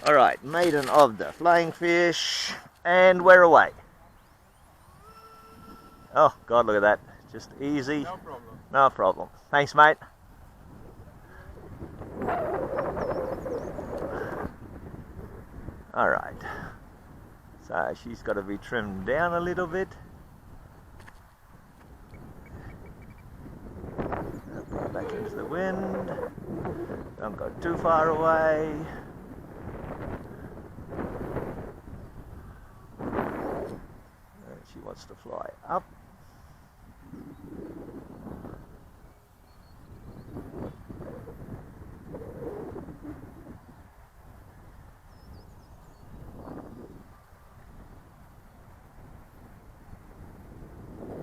Alright, maiden of the flying fish, and we're away. Oh God, look at that. Just easy. No problem. No problem. Thanks, mate. Alright. So she's got to be trimmed down a little bit. Back into the wind. Don't go too far away. She wants to fly up.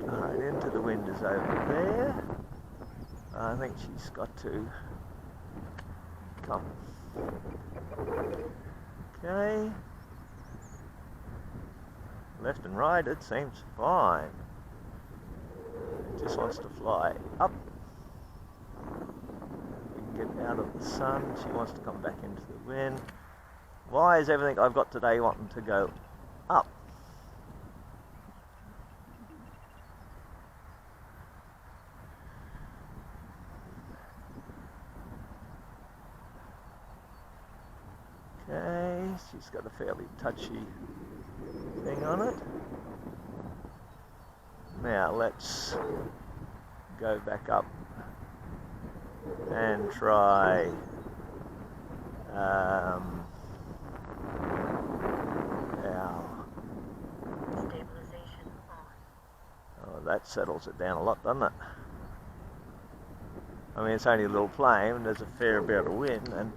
Alright, into the wind is over there. I think she's got to come. Okay. Left and right, it seems fine. It just wants to fly up. We can get out of the sun. She wants to come back into the wind. Why is everything I've got today wanting to go up? Okay, she's got a fairly touchy thing on it. Now let's go back up and try our stabilization on. Oh, that settles it down a lot, doesn't it? I mean, it's only a little plane and there's a fair bit of wind, and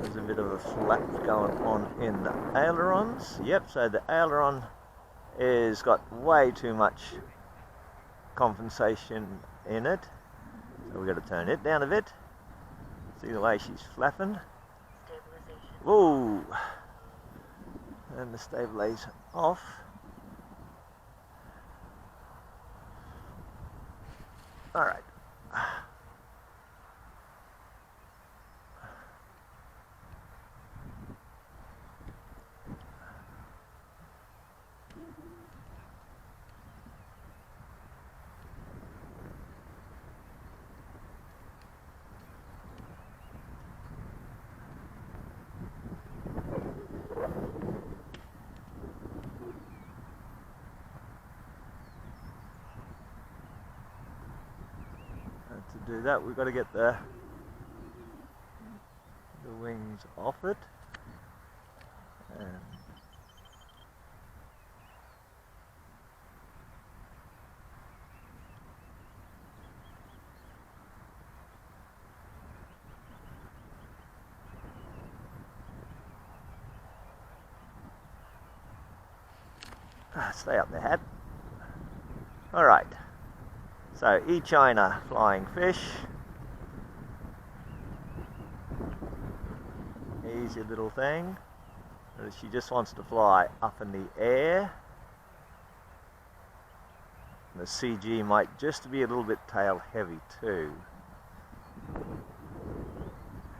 there's a bit of a flap going on in the ailerons. Yep, so the aileron is got way too much compensation in it. So we've got to turn it down a bit. See the way she's flapping? Stabilization. Whoa! And the stabilizer off. Alright. To do that, we've got to get the wings off it. And stay up the hat. Alright. So, Eachine Flying fish. Easy little thing. She just wants to fly up in the air. The CG might just be a little bit tail heavy too,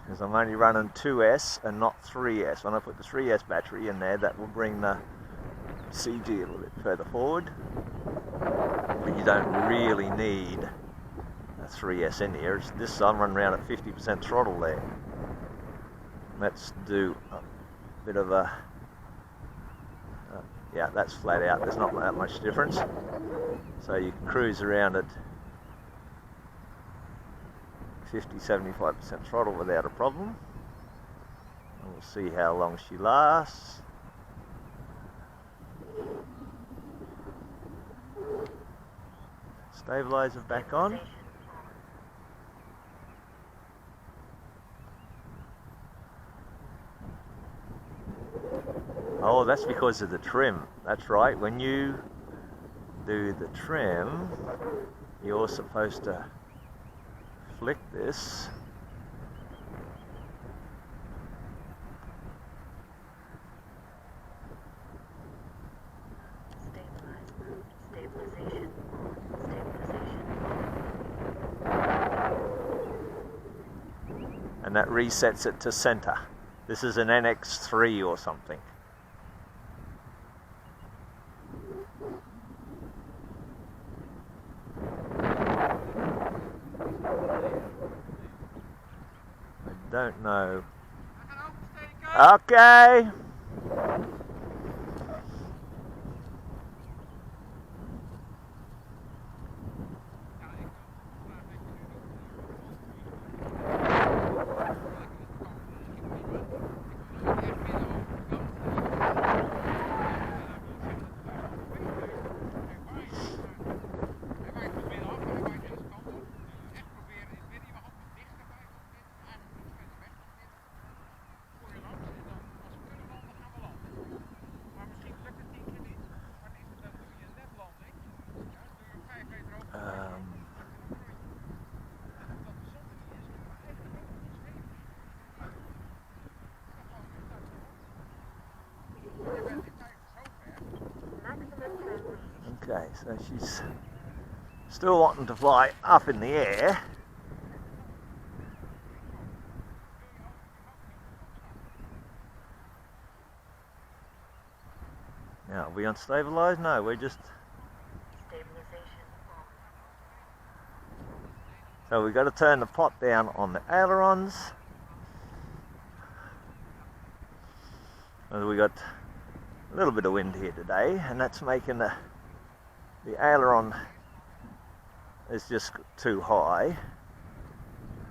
because I'm only running 2S and not 3S. When I put the 3S battery in there, that will bring the CG a little bit further forward. But you don't really need a 3S in here. This I'm running around at 50% throttle there. Let's do a bit of a, yeah, that's flat out. There's not that much difference. So you can cruise around at 50-75% throttle without a problem. And we'll see how long she lasts. Stabilizer back on. Oh, that's because of the trim. That's right. When you do the trim, you're supposed to flick this and that resets it to center. This is an NX3 or something. I don't know. Okay. Okay, so she's still wanting to fly up in the air. Now, are we unstabilized? No, we're just... Stabilization on. So we've got to turn the pot down on the ailerons. And we got a little bit of wind here today, and that's making the aileron is just too high.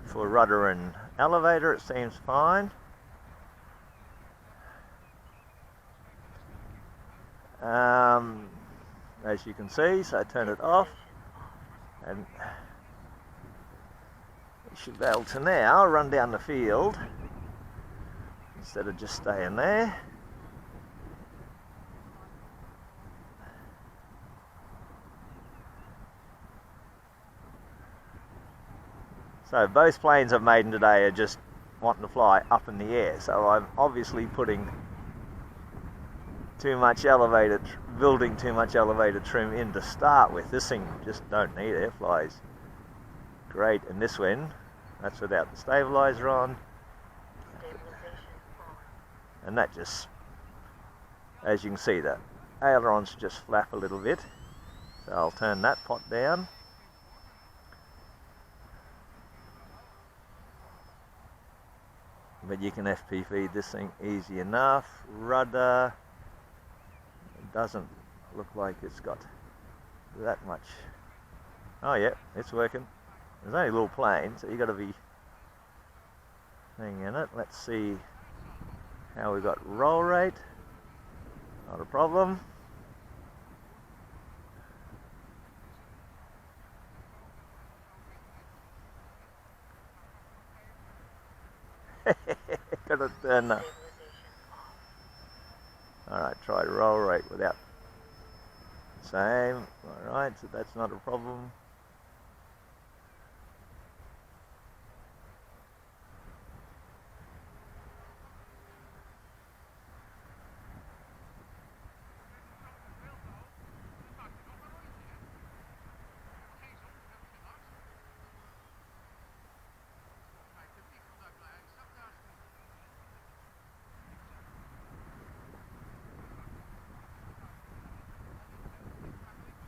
For rudder and elevator it seems fine. As you can see, so I turn it off, and we should be able to now run down the field instead of just staying there. So both planes I've made today are just wanting to fly up in the air, so I'm obviously putting too much elevated, building too much elevated trim in to start with. This thing just don't need it, flies great in this wind. That's without the stabilizer on. Stabilization on. And that just, as you can see, the ailerons just flap a little bit. So I'll turn that pot down. But you can FP feed this thing easy enough. Rudder, it doesn't look like it's got that much. Oh yeah, it's working. There's only a little plane, so you got to be hanging in it. Let's see how we got roll rate. Not a problem. Got to turn that. Alright, try roll rate without. Same. Alright, so that's not a problem.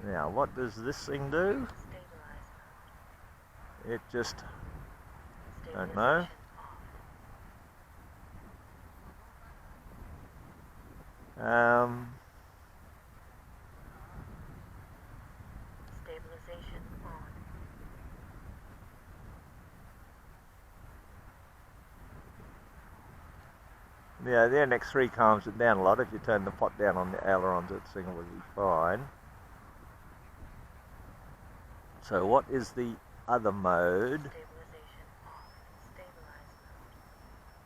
Now, what does this thing do? It just, don't know. Stabilization on. Yeah, the NX3 calms it down a lot. If you turn the pot down on the ailerons, that thing will be fine. So what is the other mode? Stabilization off. Stabilize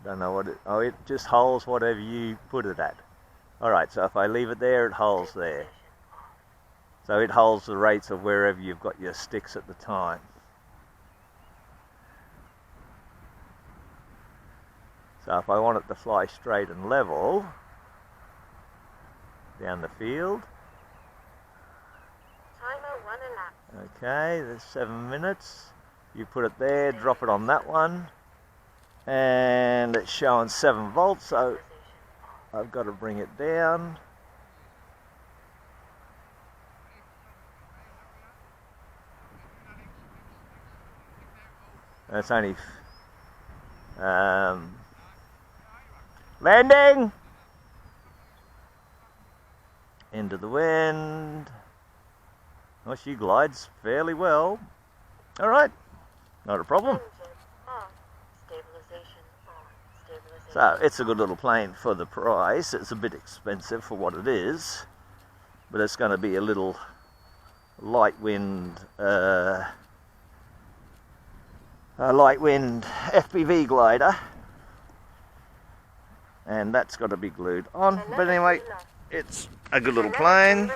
mode. Don't know what it... Oh, it just holds whatever you put it at. Alright, so if I leave it there, it holds there. So it holds the rates of wherever you've got your sticks at the time. So if I want it to fly straight and level down the field. Timer 1 elapsed. Okay, there's 7 minutes. You put it there, drop it on that one. and it's showing 7 volts, so I've got to bring it down. That's only landing into the wind. Well, she glides fairly well. All right, not a problem. So it's a good little plane for the price. It's a bit expensive for what it is, but it's going to be a little light wind FPV glider, and that's got to be glued on. But anyway, it's a good little plane.